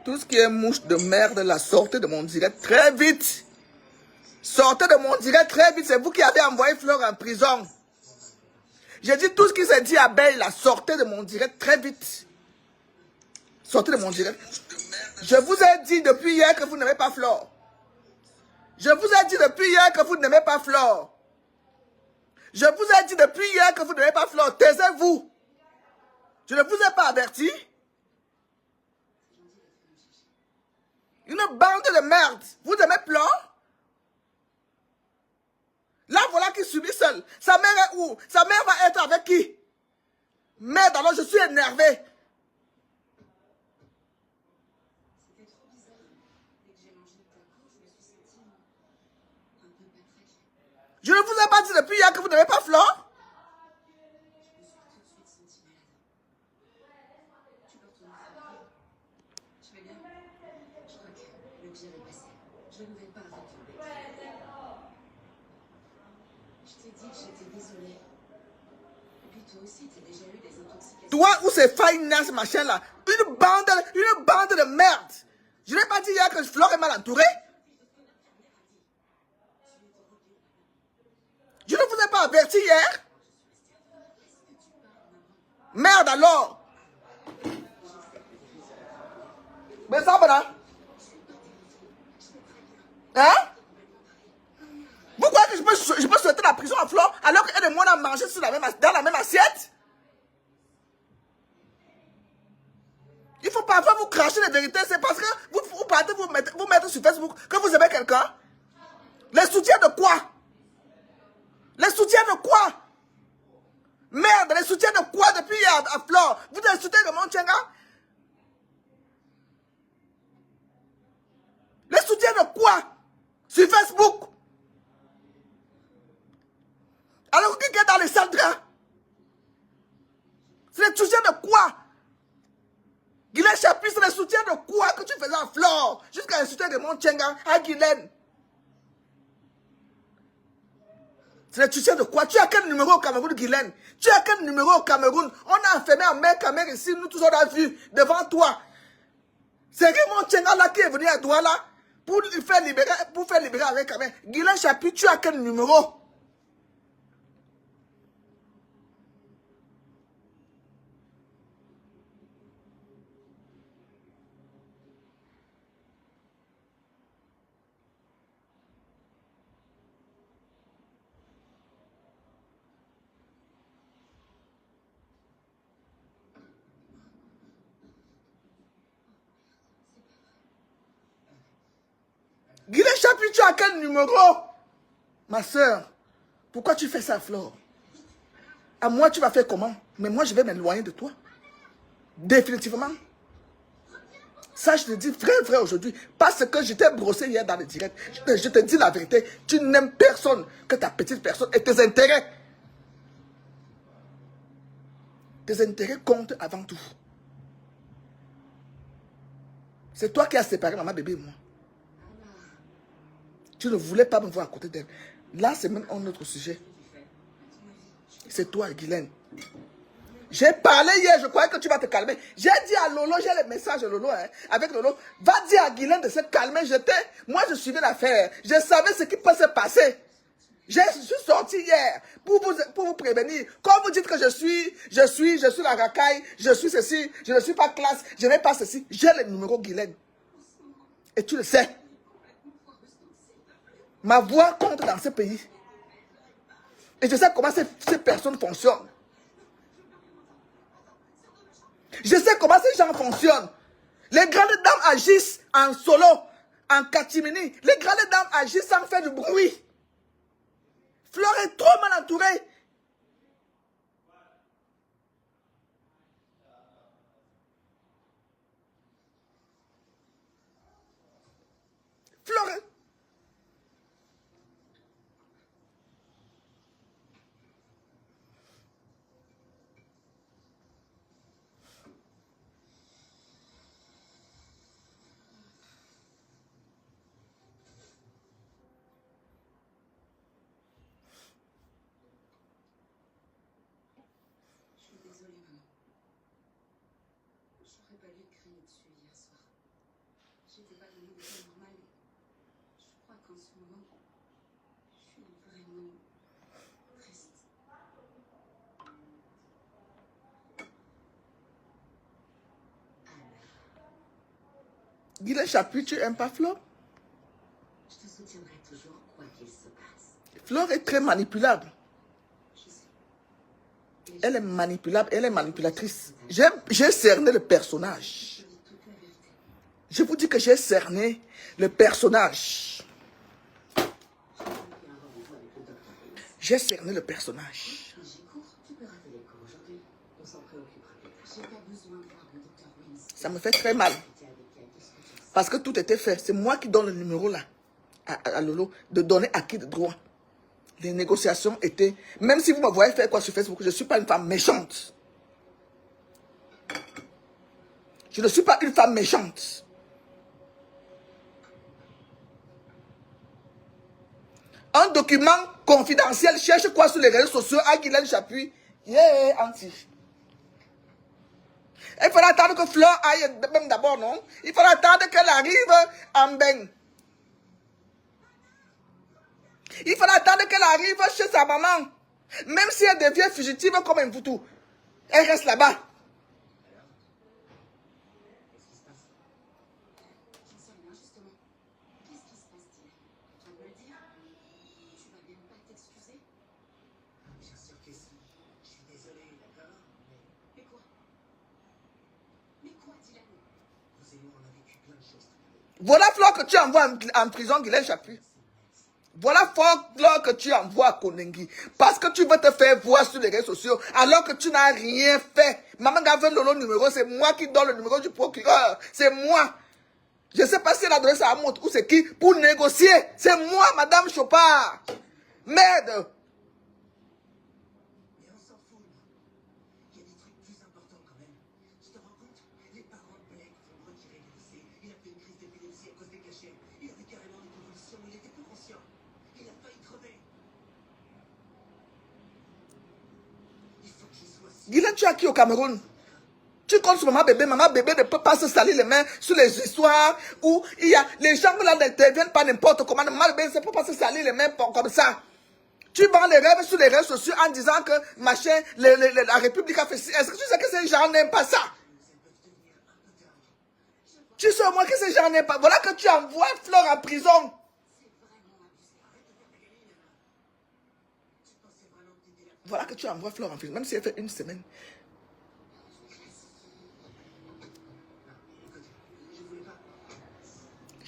Tout ce qui est mouche de merde, la sortez de mon direct très vite. Sortez de mon direct très vite. C'est vous qui avez envoyé Fleur en prison. J'ai dit tout ce qui s'est dit à Bey, la sortez de mon direct très vite. Sortez de mon direct. Je vous ai dit depuis hier que vous n'aimez pas Fleur. Je vous ai dit depuis hier que vous n'aimez pas Fleur. Je vous ai dit depuis hier que vous n'aimez pas Fleur. Taisez-vous. Je ne vous ai pas averti. Une bande de merde. Vous aimez Fleur? Là, voilà qui subit seul. Sa mère est où? Sa mère va être avec qui? Merde, alors je suis énervé. Je ne vous ai pas dit depuis hier que vous n'aimez pas Fleur? Toi ou ces finance machin là, une bande de merde. Je n'ai pas dit hier que Fleur est mal entourée. Je ne vous ai pas averti hier. Merde alors. Mais ça va. Hein? Vous croyez que je peux souhaiter la prison à Fleur alors qu'elle et moi on a mangé dans la même assiette? Il faut parfois vous cracher les vérités. C'est parce que vous partez vous mettre sur Facebook que vous aimez quelqu'un. Les soutiens de quoi? Les soutiens de quoi? Merde, les soutiens de quoi depuis hier à Fleur? Vous êtes soutiens de mon tchenga? Les soutiens de quoi? Sur Facebook? Alors qui est dans les salles de draps? C'est les soutiens de quoi? Guylaine Chapuis, c'est les soutiens de quoi que tu faisais à Flore? Jusqu'à les soutiens de mon tchenga à Guylaine. C'est les soutiens de quoi? Tu as quel numéro au Cameroun, Guylaine? Tu as quel numéro au Cameroun? On a enfermé un mec à mère ici, nous tous on a vu devant toi. C'est mon tchenga là qui est venu à Douala pour faire libérer avec Kamel. Guylaine Chapuis, tu as quel numéro? Guylaine Chapuis, tu as quel numéro? Ma soeur, pourquoi tu fais ça, Flore? À moi, tu vas faire comment? Mais moi, je vais m'éloigner de toi. Définitivement. Ça, je te dis vrai aujourd'hui. Parce que je t'ai brossé hier dans le direct. Je te dis la vérité. Tu n'aimes personne que ta petite personne et tes intérêts. Tes intérêts comptent avant tout. C'est toi qui as séparé maman, bébé et moi. Tu ne voulais pas me voir à côté d'elle. Là, c'est même un autre sujet. C'est toi, Guylaine. J'ai parlé hier, je croyais que tu vas te calmer. J'ai dit à Lolo, j'ai les messages de Lolo, avec Lolo. Va dire à Guylaine de se calmer. Moi, je suivais l'affaire. Je savais ce qui peut se passer. Je suis sorti hier pour vous prévenir. Quand vous dites que je suis la racaille, je suis ceci, je ne suis pas classe, je n'ai pas ceci. J'ai le numéro Guylaine. Et tu le sais. Ma voix compte dans ce pays. Et je sais comment ces personnes fonctionnent. Je sais comment ces gens fonctionnent. Les grandes dames agissent en solo, en catimini. Les grandes dames agissent sans faire du bruit. Fleur est trop mal entourée. Fleur est... J'aurais pas dû crier dessus hier soir. J'étais pas dans mon état normal. Je crois qu'en ce moment, je suis vraiment triste. Guylaine Chaput, tu n'aimes pas Flore? Je te soutiendrai toujours, quoi qu'il se passe. Flore est très manipulable. Je sais. Elle est manipulable, elle est manipulatrice. J'ai cerné le personnage. Je dis toute la vérité. Je vous dis que j'ai cerné le personnage. J'ai un rendez-vous avec le docteur Hayes. J'ai cerné le personnage. Quand j'y cours, tu peux rater les cours aujourd'hui. On s'en préoccupera plus tard. J'ai pas besoin de voir le docteur Hayes. Ça me fait très mal. Parce que tout était fait. C'est moi qui donne le numéro là à Lolo, de donner à qui de droit. Les négociations étaient... Même si vous me voyez faire quoi sur Facebook, je ne suis pas une femme méchante. Je ne suis pas une femme méchante. Un document confidentiel cherche quoi sur les réseaux sociaux à Guylaine Chaput? Yeah, anti. Il faudra attendre que Flore aille même d'abord, non? Il faudra attendre qu'elle arrive en bain. Il faudra attendre qu'elle arrive chez sa maman. Même si elle devient fugitive comme un foutu, elle reste là-bas. J'en sais rien, justement. Qu'est-ce qui se passe-t-il? Tu vas me le dire? Tu vas même pas t'excuser? Bien sûr que si. Je suis désolé, d'accord? Mais quoi? Mais quoi, Dylan? Vous et moi, on a vécu plein de choses tous les deux. Voilà Flore que tu envoies en prison, Guylaine Chaput. Voilà Flore que tu envoies à Konengi. Parce que tu veux te faire voir sur les réseaux sociaux alors que tu n'as rien fait. Maman Gavin le numéro, c'est moi qui donne le numéro du procureur. C'est moi. Je ne sais pas si elle a donné ça à moi ou c'est qui pour négocier. C'est moi, Madame Chopard. Merde. Mais on s'en fout, là. Il y a des trucs plus importants quand même. Tu te rends compte? Les parents de Blake vont le retirer du lycée. Il a fait une crise d'épilepsie à cause des cachets. Il avait carrément des convulsions. Il était plus conscient. Il a failli crever. Il faut que je sois sûr. Guylaine, tu as qui au Cameroun? Tu comptes sur maman bébé ne peut pas se salir les mains sur les histoires où il y a les gens là n'interviennent pas n'importe comment. Maman bébé ne peut pas se salir les mains comme ça. Tu vends les rêves sur les réseaux sociaux en disant que machin, la République a fait ci. Est-ce que tu sais que ces gens n'aiment pas ça? Tu sais au moins que ces gens n'aiment pas. Voilà que tu envoies Flore en prison. Voilà que tu envoies Flore en prison, même si elle fait une semaine.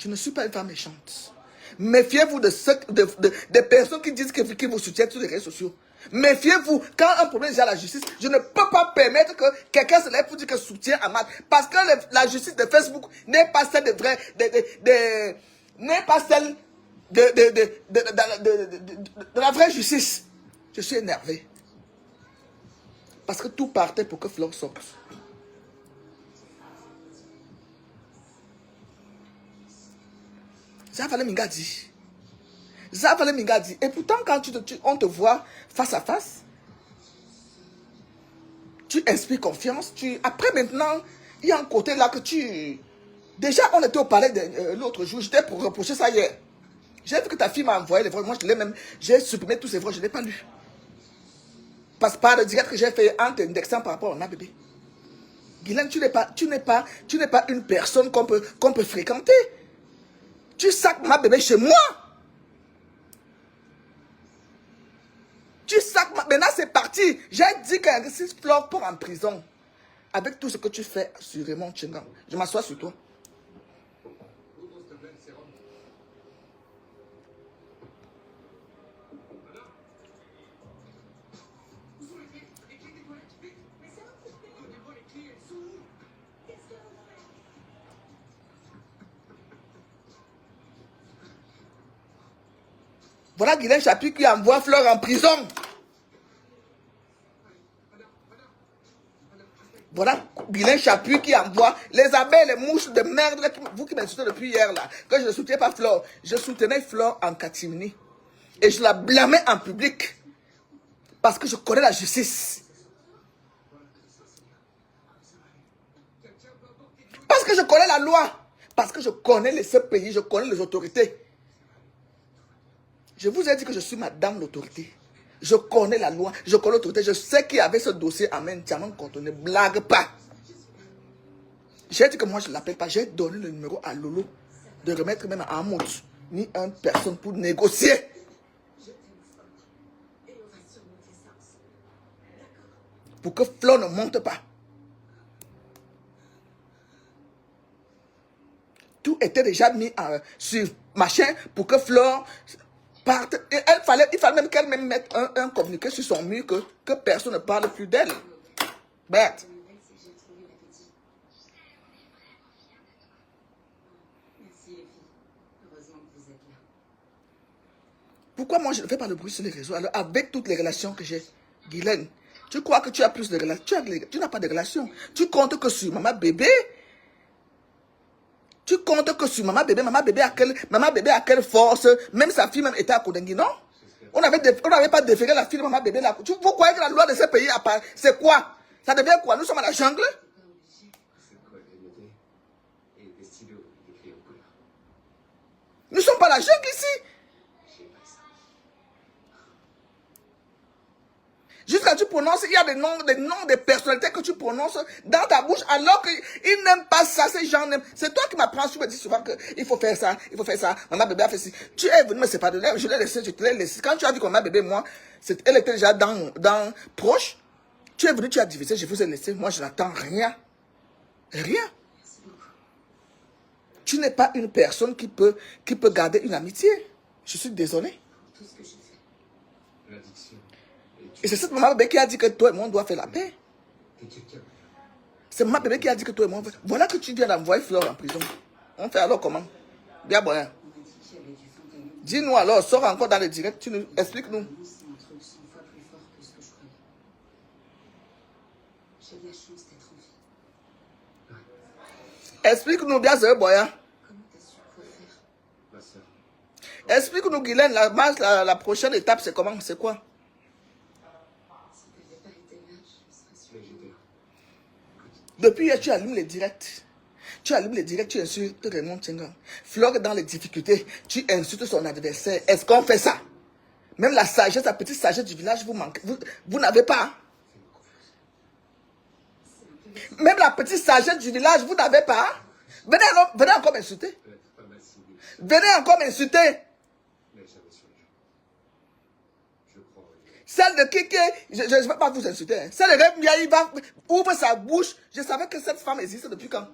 Je ne suis pas une femme méchante. Méfiez-vous des personnes qui disent qu'ils vous soutiennent sur les réseaux sociaux. Méfiez-vous. Quand un problème est à la justice, je ne peux pas permettre que quelqu'un se lève pour dire que soutient Ahmad. Parce que la justice de Facebook n'est pas celle de vrai, n'est pas celle de la vraie justice. Je suis énervé. Parce que tout partait pour que Flore sorte. Zavale Mingadi. Zavale Mingadi. Et pourtant, quand on te voit face à face, tu inspires confiance. Après, maintenant, il y a un côté là que tu... Déjà, on était au palais l'autre jour. J'étais pour reprocher ça hier. J'ai vu que ta fille m'a envoyé les voix. Moi, je l'ai même... J'ai supprimé tous ces voix. Je ne l'ai pas lu. Parce que par le direct que j'ai fait en t'indexant par rapport à ma bébé. Guylaine, tu n'es pas une personne qu'on peut fréquenter. Tu sacs ma bébé chez moi. Tu sacs ma... Maintenant, c'est parti. J'ai dit que si Flore part en prison, avec tout ce que tu fais sur Raymond Tchengang, je m'assois sur toi. Voilà Guylaine Chaput qui envoie Flore en prison. Voilà Guylaine Chaput qui envoie les abeilles, les mouches de merde, là, vous qui m'insultez depuis hier là, que je ne soutenais pas Flore. Je soutenais Flore en catimini. Et je la blâmais en public. Parce que je connais la justice. que je connais la loi. Parce que je connais ce pays, je connais les autorités. Je vous ai dit que je suis madame l'autorité. Je connais la loi, je connais l'autorité. Je sais qui avait ce dossier à main diamant quand on ne blague pas. J'ai dit que moi je ne l'appelle pas. J'ai donné le numéro à Lolo de remettre même à Amout ni une personne pour négocier. Je t'aime fort. Et on va surmonter ça ensemble. D'accord? Pour que Flore ne monte pas. Tout était déjà mis sur machin pour que Flore parte. Et il fallait même qu'elle même mette un communiqué sur son mur que personne ne parle plus d'elle. Bête. La nouvelle, c'est que j'ai trouvé la petite. Merci les filles. Heureusement que vous êtes là. Pourquoi moi je ne fais pas de bruit sur les réseaux alors avec toutes les relations que j'ai? Guylaine, tu crois que tu as plus de relations? Tu n'as pas de relations. Tu comptes que sur maman bébé. Tu comptes que sur maman bébé a quelle force? Même sa fille même était à Kodengui, non? On n'avait pas déféré la fille de maman bébé là. Vous croyez que la loi de ce pays apparaît? C'est quoi? Ça devient quoi? Nous sommes à la jungle? C'est quoi grignoter et des stylos écrits en couleur. Nous sommes pas à la jungle ici. J'ai pas ça. Jusqu'à tu prononces, il y a des noms des personnalités que tu prononces dans ta bouche alors qu'ils n'aiment pas ça, ces gens n'aiment. C'est toi qui m'apprends, tu me dis souvent qu'il faut faire ça, maman bébé a fait ci. Tu es venu me séparer de elle, je l'ai laissé, je te l'ai laissé. Quand tu as vu que maman bébé, moi, elle était déjà dans proche, tu es venu, tu as divisé, je vous ai laissé, moi je n'attends rien. Rien. Tu n'es pas une personne qui peut garder une amitié. Je suis désolé. Tout ce que j'ai fait. L'addiction. Et c'est cette maman bébé qui a dit que toi et moi, on doit faire la paix. T'es quelqu'un. C'est maman bébé qui a dit que toi et moi, voilà que tu viens d'envoyer Flore en prison. On fait alors comment? Bien bon. On m'a dit qu'il y avait du fentanyl. Dis-nous alors, sors encore dans le direct, tu nous explique-nous. C'est un truc 100 fois plus fort que ce que je croyais. J'ai de la chance d'être en vie. Explique-nous bien ce boya. Comment t'as su quoi faire? Ma soeur. Explique-nous, Guylaine, la prochaine étape, c'est comment? C'est quoi? Si t'avais pas été là, je serais sûre. Mais j'étais. Depuis hier, tu allumes les directs. Tu allumes les directs, tu insultes Raymond Tchenga. Flore est dans les difficultés, tu insultes son adversaire. Est-ce qu'on fait ça? Même la sagesse, la petite sagesse du village, vous manquez. Vous n'avez pas. Même la petite sagesse du village, vous n'avez pas. Venez encore m'insulter. Peut-être pas mal ciblé. Venez encore m'insulter. Mais jamais sur les gens. Je crois en lui. Celle de Kiki, je ne vais pas vous insulter. Hein. Celle de Remia, il va ouvre sa bouche. Je savais que cette femme existe depuis quand?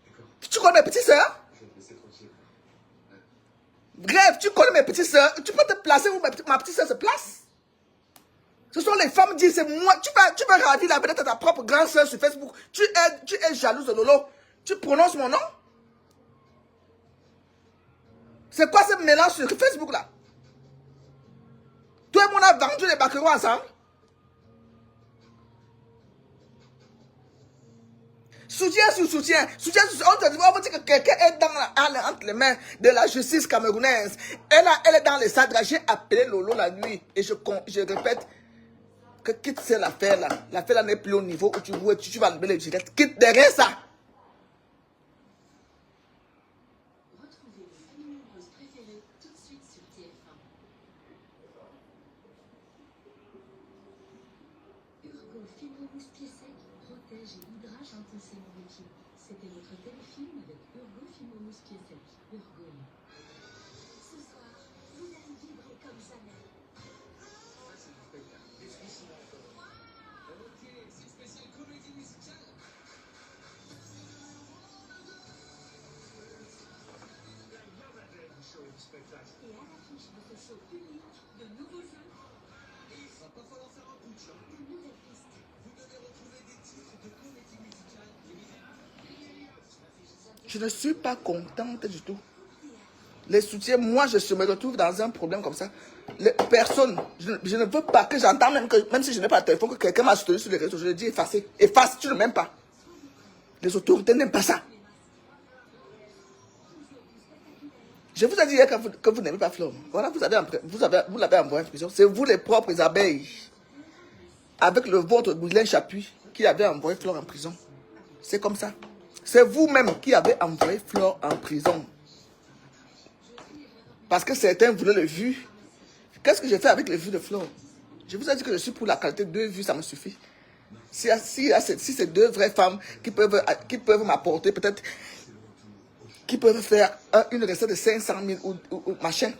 D'accord. Tu connais mes petites sœurs? Je vais te laisser tranquille. Bref, tu connais mes petites sœurs. Tu peux te placer où ma petite sœur se place. Ce sont les femmes qui disent, c'est moi. Tu vas ravir la vedette à ta propre grande sœur sur Facebook. Tu es jalouse de Lolo. Tu prononces mon nom? C'est quoi ce mélange sur Facebook là? Toi et moi, on a vendu les baquerots ensemble. Soutien sur soutien. Soutien sur soutien. On te dit que quelqu'un est entre les mains de la justice camerounaise. Elle est dans les sadras. J'ai appelé Lolo la nuit. Et je répète que quitte cette affaire là. L'affaire là n'est plus au niveau où tu vas lever les directs. Quitte derrière ça. Retrouvez vos familles nombreuses préférées tout de suite sur TF1. Urgo Fibro Mousse Pied Sec protège et hydrate intensément les pieds. C'était notre téléfilm avec Urgo Fibro Mousse Pied Sec. Urgo. Ce soir, vous allez vibrer comme jamais. Ça, c'est un spectacle. Qu'est-ce qu'ils sont encore? Ok, c'est spécial comédie musicale. Et à l'affiche de ce show unique, de nouveaux jeux. Et il va pas falloir faire un putsch. Une nouvelle piste. Vous devez retrouver des titres de comédie musicale. Je ne suis pas contente du tout. Les soutiens, moi je me retrouve dans un problème comme ça. Les personnes, je ne veux pas que j'entende même si je n'ai pas de téléphone, que quelqu'un m'a soutenu sur les réseaux, je le dis effacer. Efface, tu ne m'aimes pas. Les autorités n'aiment pas ça. Je vous ai dit hier que vous n'aimez pas Flore. Voilà, vous l'avez envoyé en prison. C'est vous les propres abeilles. Avec le vôtre Guylaine Chapuis qui avait envoyé Flore en prison. C'est comme ça. C'est vous-même qui avez envoyé Flore en prison. Parce que certains voulaient le vu. Qu'est-ce que j'ai fait avec les vues de Flore? Je vous ai dit que je suis pour la qualité. 2 vues, ça me suffit. Si c'est 2 vraies femmes qui peuvent m'apporter, peut-être, qui peuvent faire une recette de 500 000 ou machin.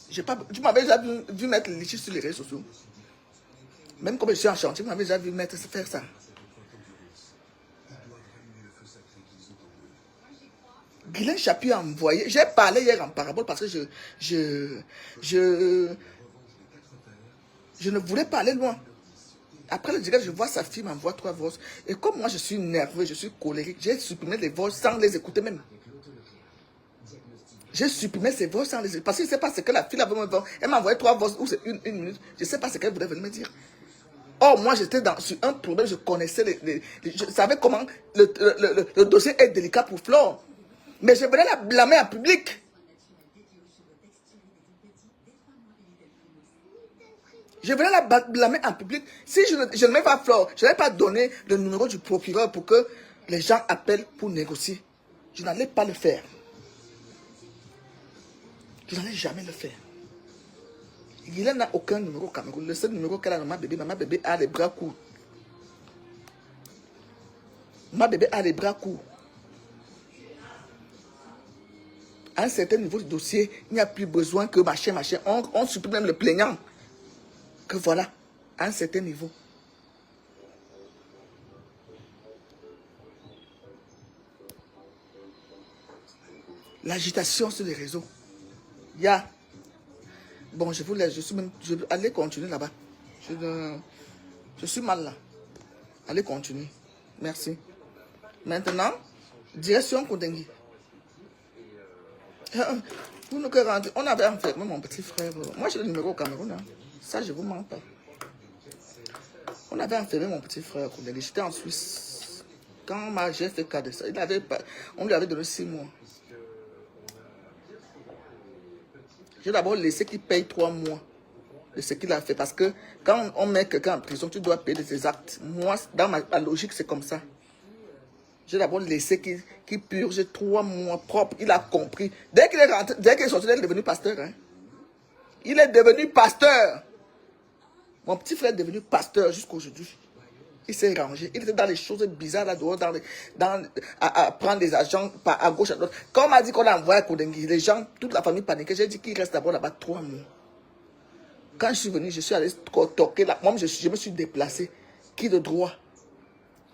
Tu m'avais déjà vu mettre le litige sur les réseaux sociaux. Même comme je suis en chantier, tu m'avais déjà vu faire ça. Guylaine Chapuis a envoyé. J'ai parlé hier en parabole parce que je ne voulais pas aller loin. Après le direct, je vois sa fille m'envoie 3 voix. Et comme moi, je suis nerveux, je suis colérique, j'ai supprimé les voix sans les écouter même. J'ai supprimé ces voix sans les écouter. Parce que je ne sais pas ce que la fille avait envoyé. Elle m'a envoyé 3 voix ou c'est une minute. Je ne sais pas ce qu'elle voulait venir me dire. Or, moi, j'étais sur un problème, je connaissais je savais comment le dossier est délicat pour Flore. Mais je venais la blâmer en public. Je venais la blâmer en public. Si je ne mets pas Flore, je n'allais pas donner le numéro du procureur pour que les gens appellent pour négocier. Je n'allais pas le faire. Je n'allais jamais le faire. Il n'a aucun numéro au Cameroun. Le seul numéro qu'elle a dans ma bébé a les bras courts. Ma bébé a les bras courts. À un certain niveau du dossier, il n'y a plus besoin que machin. On supprime même le plaignant. Que voilà, à un certain niveau. L'agitation sur les réseaux. Il y a... Bon, je vous laisse. Je vais aller continuer là-bas. Je suis mal là. Allez continuer. Merci. Maintenant, direction Koudengi. On avait enfermé mon petit frère. Moi, j'ai le numéro au Cameroun. Hein. Ça, je vous mens pas. On avait enfermé mon petit frère. J'étais en Suisse. Quand j'ai fait cas de ça, on lui avait donné 6 mois. J'ai d'abord laissé qu'il paye 3 mois de ce qu'il a fait. Parce que quand on met quelqu'un en prison, tu dois payer de ses actes. Moi, dans ma logique, c'est comme ça. J'ai d'abord laissé qu'il purge 3 mois propres. Il a compris. Dès qu'il est rentré, dès qu'il est sorti, il est devenu pasteur. Hein. Il est devenu pasteur. Mon petit frère est devenu pasteur jusqu'aujourd'hui. Il s'est rangé. Il était dans les choses bizarres là dehors, à prendre des agents à gauche, à droite. Quand on m'a dit qu'on a envoyé à Koudengi, les gens, toute la famille paniquait. J'ai dit qu'il reste d'abord là-bas 3 mois. Quand je suis venu, je suis allé toquer là. Moi, je me suis déplacé. Qui de droit?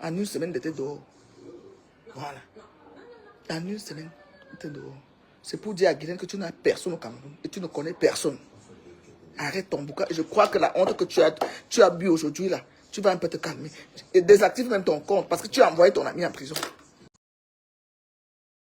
En une semaine, d'être dehors. Voilà. En une semaine, d'être dehors. C'est pour dire à Guylaine que tu n'as personne au Cameroun et tu ne connais personne. Arrête ton bouquin. Je crois que la honte que tu as bu aujourd'hui là, tu vas un peu te calmer. Et désactive même ton compte parce que tu as envoyé ton ami en prison.